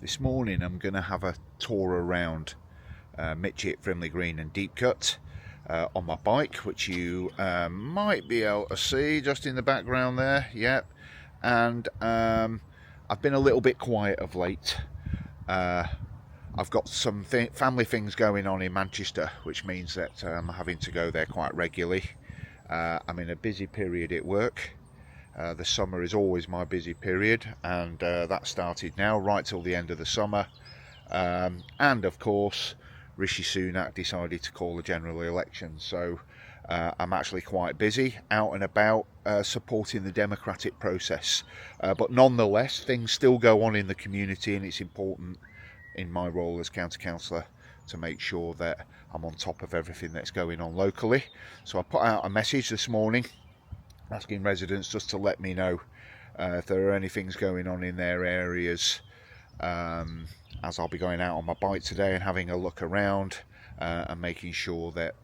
This morning I'm going to have a tour around Mytchett, Frimley Green and Deepcut on my bike, which you might be able to see just in the background there. Yep. And I've been a little bit quiet of late. I've got some family things going on in Manchester, which means that I'm having to go there quite regularly. I'm in a busy period at work. The summer is always my busy period, and that started now right till the end of the summer. And of course, Rishi Sunak decided to call a general election, so I'm actually quite busy out and about supporting the democratic process. But nonetheless, things still go on in the community, and it's important in my role as county councillor to make sure that I'm on top of everything that's going on locally. So I put out a message this morning asking residents just to let me know if there are any things going on in their areas, as I'll be going out on my bike today and having a look around and making sure that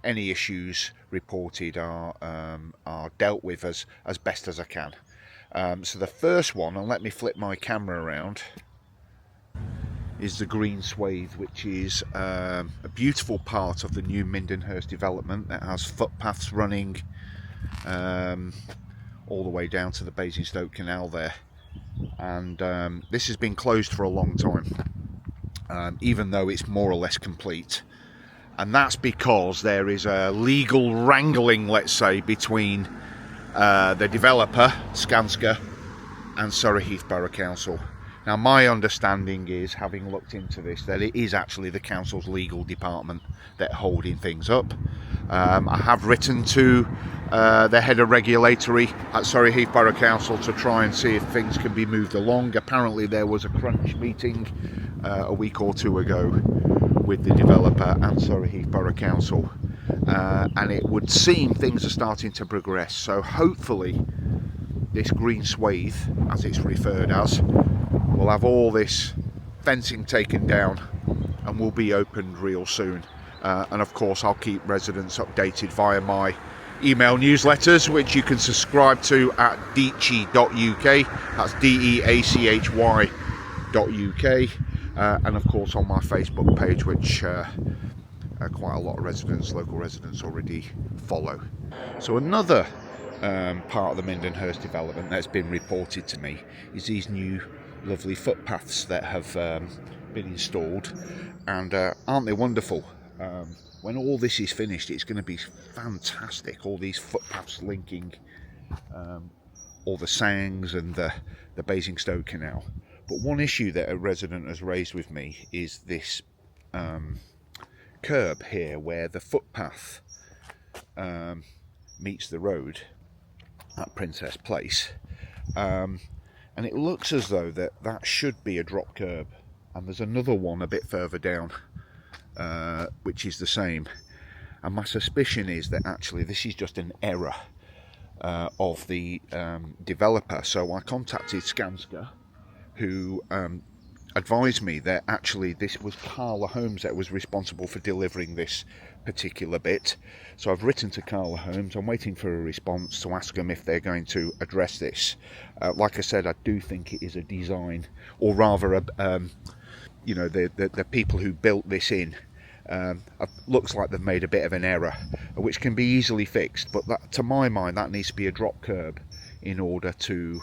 any issues reported are dealt with as best as I can. So the first one, and let me flip my camera around, is the green swathe, which is a beautiful part of the new Mindenhurst development that has footpaths running all the way down to the Basingstoke Canal there, and this has been closed for a long time, even though it's more or less complete, and that's because there is a legal wrangling, let's say, between the developer Skanska and Surrey Borough Council. Now, my understanding is, having looked into this, that it is actually the council's legal department that are holding things up. I have written to the head of regulatory at Surrey Borough Council to try and see if things can be moved along. Apparently there was a crunch meeting a week or two ago with the developer and Surrey Borough Council, and it would seem things are starting to progress. So hopefully this green swathe, as it's referred as, will have all this fencing taken down and will be opened real soon. And of course I'll keep residents updated via my email newsletters, which you can subscribe to at deachy.uk. That's deachy.uk, and of course on my Facebook page, which quite a lot of local residents already follow. So another part of the Mindenhurst development that's been reported to me is these new lovely footpaths that have been installed, and aren't they wonderful? When all this is finished, it's going to be fantastic. All these footpaths linking all the Sangs and the Basingstoke Canal. But one issue that a resident has raised with me is this curb here, where the footpath meets the road at Princess Place, and it looks as though that should be a drop curb, and there's another one a bit further down which is the same, and my suspicion is that actually this is just an error of the developer. So I contacted Skanska, who advised me that actually this was Carla Holmes that was responsible for delivering this particular bit. So I've written to Carla Holmes. I'm waiting for a response to ask them if they're going to address this. Like I said, I do think it is a design, or rather the people who built this in, looks like they've made a bit of an error, which can be easily fixed, but that, to my mind, that needs to be a drop curb in order to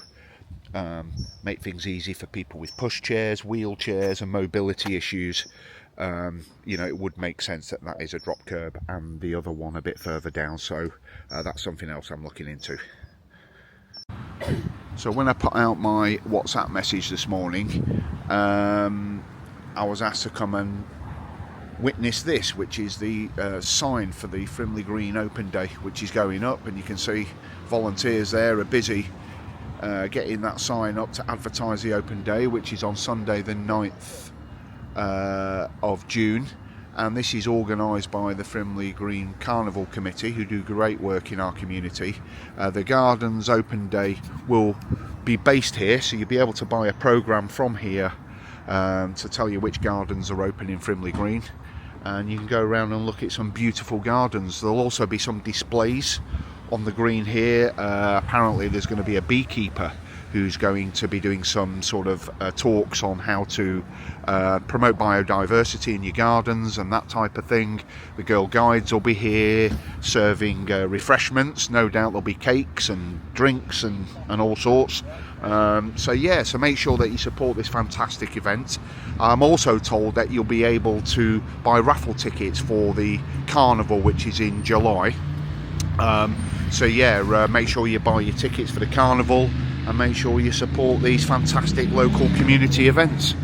make things easy for people with pushchairs, wheelchairs and mobility issues. It would make sense that is a drop curb, and the other one a bit further down, so that's something else I'm looking into. So when I put out my WhatsApp message this morning, I was asked to come and witness this, which is the sign for the Frimley Green Open Day, which is going up, and you can see volunteers there are busy getting that sign up to advertise the Open Day, which is on Sunday the 9th of June, and this is organised by the Frimley Green Carnival Committee, who do great work in our community. The Gardens Open Day will be based here, so you'll be able to buy a programme from here to tell you which gardens are open in Frimley Green, and you can go around and look at some beautiful gardens. There'll also be some displays on the green here. Apparently there's going to be a beekeeper who's going to be doing some sort of talks on how to promote biodiversity in your gardens and that type of thing. The Girl Guides will be here serving refreshments. No doubt there'll be cakes and drinks and all sorts. So make sure that you support this fantastic event. I'm also told that you'll be able to buy raffle tickets for the carnival, which is in July. Make sure you buy your tickets for the carnival and make sure you support these fantastic local community events.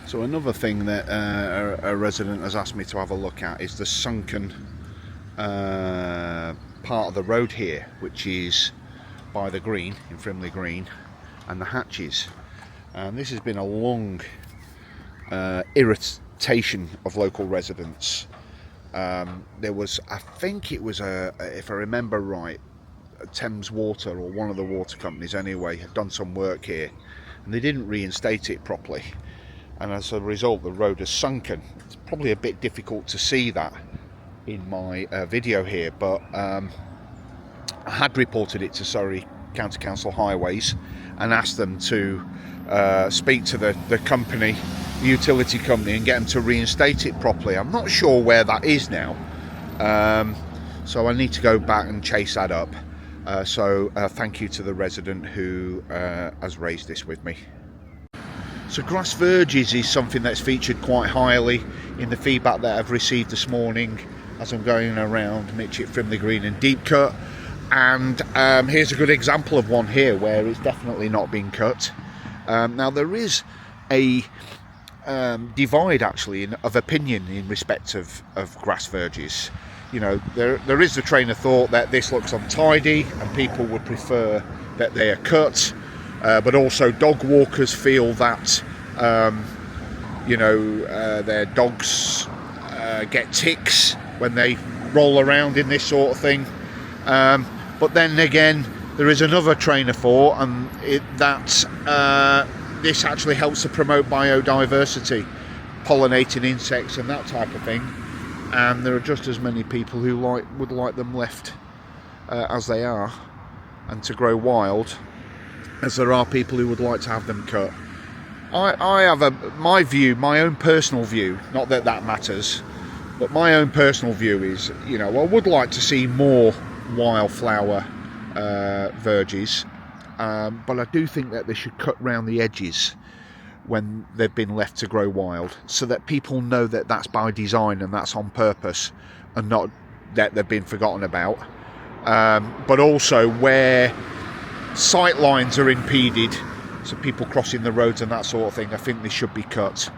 So another thing that a resident has asked me to have a look at is the sunken part of the road here, which is by the green, in Frimley Green, and the hatches. And this has been a long irritation of local residents. There was, I think it was if I remember right, Thames Water, or one of the water companies anyway, had done some work here and they didn't reinstate it properly, and as a result the road has sunken. It's probably a bit difficult to see that in my video here, but I had reported it to Surrey County Council Highways and asked them to speak to the company, the utility company, and get them to reinstate it properly. I'm not sure where that is now, so I need to go back and chase that up. Thank you to the resident who has raised this with me. So grass verges is something that's featured quite highly in the feedback that I've received this morning as I'm going around Mytchett, Frimley Green and Deepcut. And here's a good example of one here where it's definitely not been cut. Now there is a divide actually of opinion in respect of grass verges. You know, there is the train of thought that this looks untidy and people would prefer that they are cut, but also dog walkers feel that their dogs get ticks when they roll around in this sort of thing. But then again, there is another train of thought, and this actually helps to promote biodiversity, pollinating insects and that type of thing. And there are just as many people who would like them left as they are and to grow wild, as there are people who would like to have them cut. I have my own personal view, not that that matters, but my own personal view is, I would like to see more wildflower verges, but I do think that they should cut round the edges when they've been left to grow wild, so that people know that that's by design and that's on purpose, and not that they've been forgotten about. But also where sight lines are impeded, so people crossing the roads and that sort of thing, I think they should be cut,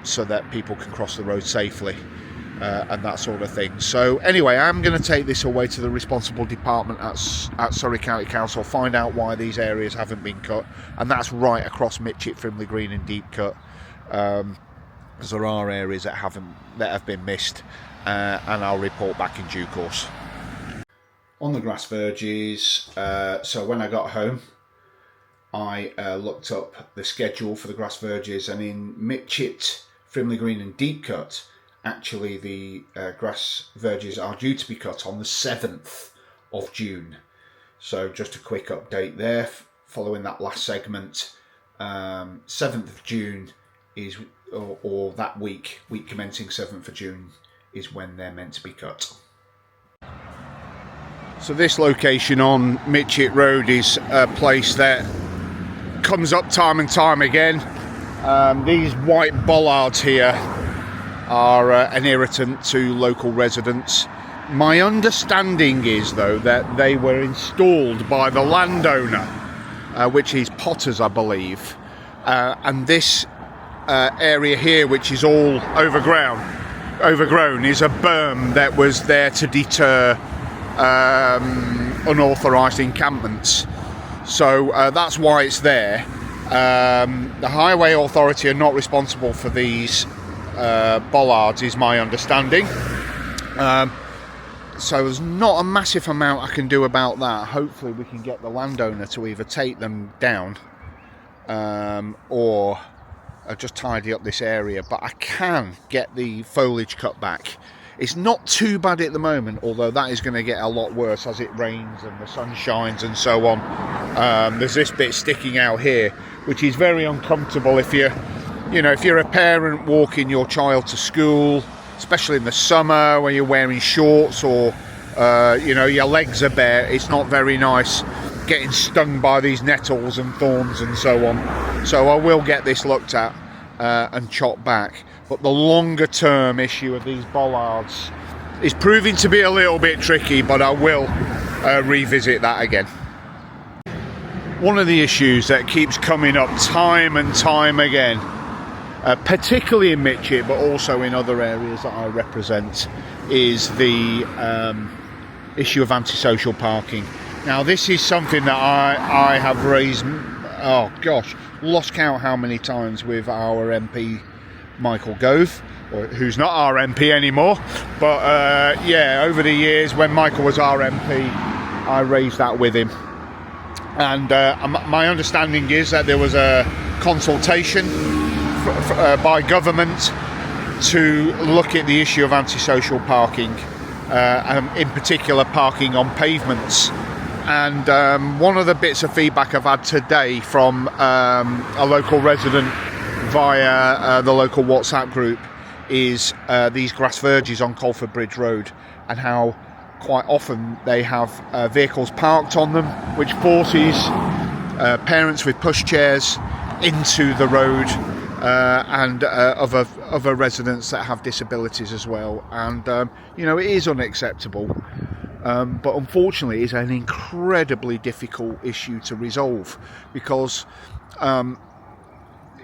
so that people can cross the road safely, and that sort of thing. So anyway, I'm going to take this away to the responsible department at Surrey County Council, find out why these areas haven't been cut, and that's right across Mytchett, Frimley Green and Deepcut, because there are areas that have been missed, and I'll report back in due course. On the grass verges, so when I got home, I looked up the schedule for the grass verges, and in Mytchett, Frimley Green and Deepcut, actually the grass verges are due to be cut on the 7th of June. So just a quick update there, following that last segment. 7th of June is, or that week commencing 7th of June, is when they're meant to be cut. So this location on Mytchett Road is a place that comes up time and time again. These white bollards here are an irritant to local residents. My understanding is, though, that they were installed by the landowner, which is Potters, I believe, and this area here, which is all overgrown, is a berm that was there to deter unauthorised encampments. So that's why it's there. The Highway Authority are not responsible for these bollards, is my understanding. So there's not a massive amount I can do about that. Hopefully we can get the landowner to either take them down or just tidy up this area, but I can get the foliage cut back It's not too bad at the moment, although that is going to get a lot worse as it rains and the sun shines and so on. There's this bit sticking out here, which is very uncomfortable if you're a parent walking your child to school, especially in the summer when you're wearing shorts or your legs are bare. It's not very nice getting stung by these nettles and thorns and so on. So I will get this looked at and chopped back. But the longer term issue of these bollards is proving to be a little bit tricky, but I will revisit that again. One of the issues that keeps coming up time and time again, particularly in Mytchett, but also in other areas that I represent, is the issue of antisocial parking. Now, this is something that I have raised, lost count how many times with our MP, Michael Gove, who's not our MP anymore, but over the years when Michael was our MP, I raised that with him. And my understanding is that there was a consultation by government to look at the issue of antisocial parking, in particular parking on pavements. And one of the bits of feedback I've had today from a local resident via the local WhatsApp group is these grass verges on Colford Bridge Road, and how quite often they have vehicles parked on them, which forces parents with pushchairs into the road, and other residents that have disabilities as well. And it is unacceptable, but unfortunately it's an incredibly difficult issue to resolve, because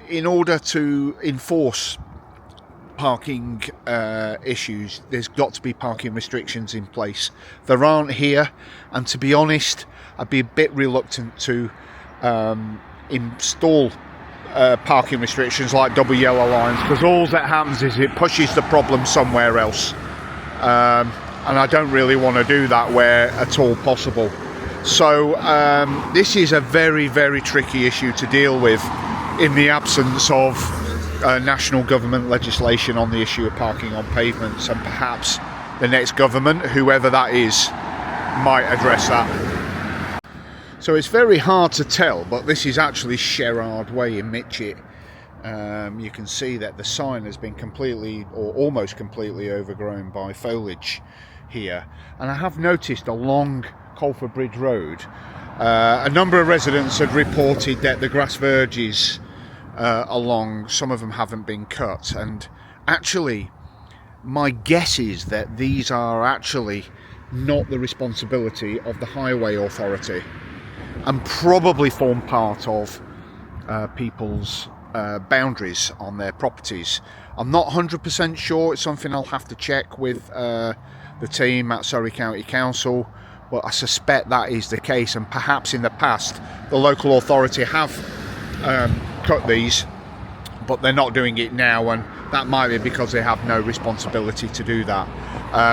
in order to enforce parking issues, there's got to be parking restrictions in place. There aren't here, and to be honest, I'd be a bit reluctant to install parking restrictions like double yellow lines, because all that happens is it pushes the problem somewhere else, and I don't really want to do that where at all possible. So this is a very, very tricky issue to deal with in the absence of national government legislation on the issue of parking on pavements, and perhaps the next government, whoever that is, might address that. So it's very hard to tell, but this is actually Sherard Way in Mytchett. You can see that the sign has been completely or almost completely overgrown by foliage here, and I have noticed along Colford Bridge Road a number of residents had reported that the grass verges along, some of them haven't been cut, and actually my guess is that these are actually not the responsibility of the highway authority, and probably form part of people's boundaries on their properties. I'm not 100% sure. It's something I'll have to check with the team at Surrey County Council, but I suspect that is the case, and perhaps in the past the local authority have cut these, but they're not doing it now, and that might be because they have no responsibility to do that.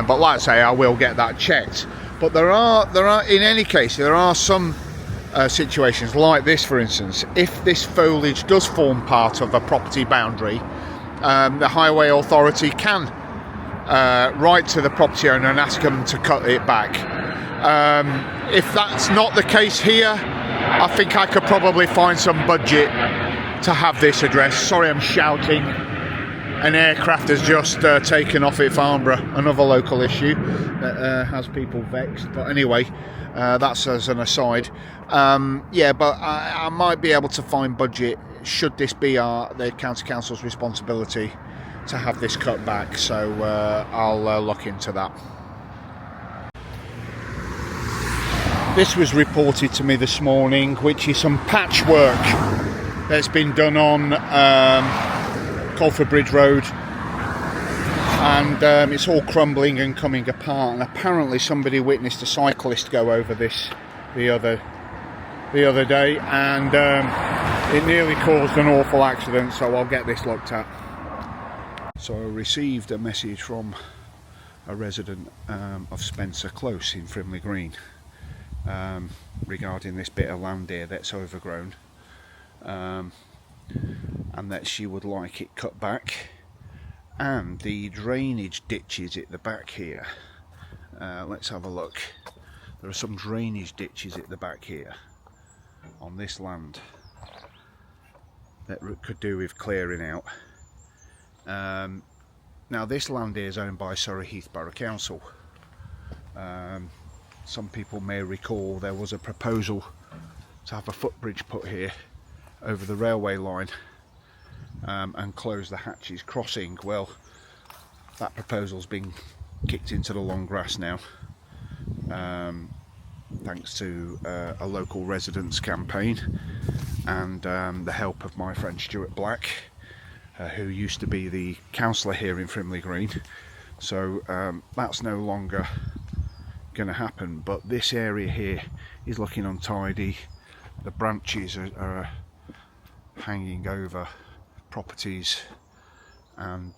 But like I say, I will get that checked. But there are in any case, there are some situations like this, for instance. If this foliage does form part of a property boundary, the highway authority can write to the property owner and ask them to cut it back. If that's not the case here, I think I could probably find some budget to have this addressed. Sorry, I'm shouting. An aircraft has just taken off at Farnborough, another local issue that has people vexed. But anyway, that's as an aside. But I might be able to find budget should this be the County Council's responsibility to have this cut back. So I'll look into that. This was reported to me this morning, which is some patchwork that's been done on Colford Bridge Road, and it's all crumbling and coming apart, and apparently somebody witnessed a cyclist go over this the other day, and it nearly caused an awful accident, so I'll get this looked at. So I received a message from a resident of Spencer Close in Frimley Green regarding this bit of land here that's overgrown, and that she would like it cut back, and the drainage ditches at the back here. Let's have a look. There are some drainage ditches at the back here on this land that could do with clearing out. Now this land here is owned by Surrey Heath Borough Council. Some people may recall there was a proposal to have a footbridge put here over the railway line and close the Hatches crossing. Well, that proposal's been kicked into the long grass now, thanks to a local residents campaign and the help of my friend Stuart Black, who used to be the councillor here in Frimley Green. So that's no longer going to happen, but this area here is looking untidy. The branches are hanging over properties, and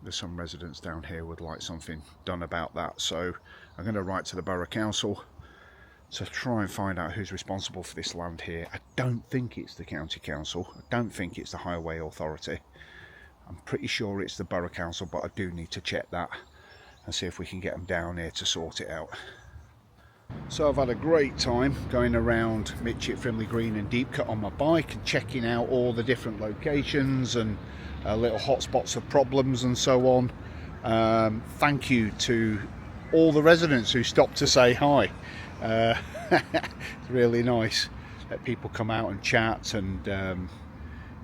there's some residents down here would like something done about that. So I'm going to write to the Borough Council to try and find out who's responsible for this land here. I don't think it's the County Council, I don't think it's the Highway Authority. I'm pretty sure it's the Borough Council, but I do need to check that and see if we can get them down here to sort it out. So I've had a great time going around Mytchett, Frimley Green and Deepcut on my bike and checking out all the different locations and little hotspots of problems and so on. Thank you to all the residents who stopped to say hi. It's really nice that people come out and chat and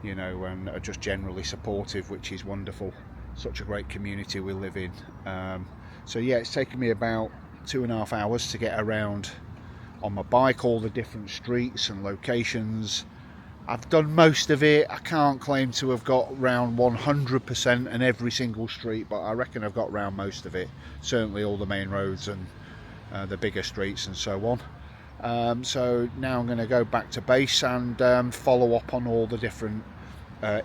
you know, and are just generally supportive, which is wonderful. Such a great community we live in. So yeah, it's taken me about 2.5 hours to get around on my bike, all the different streets and locations. I've done most of it. I can't claim to have got round 100% in every single street, but I reckon I've got round most of it. Certainly all the main roads and the bigger streets and so on. So now I'm going to go back to base and follow up on all the different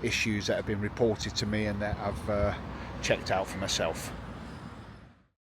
issues that have been reported to me and that I've checked out for myself.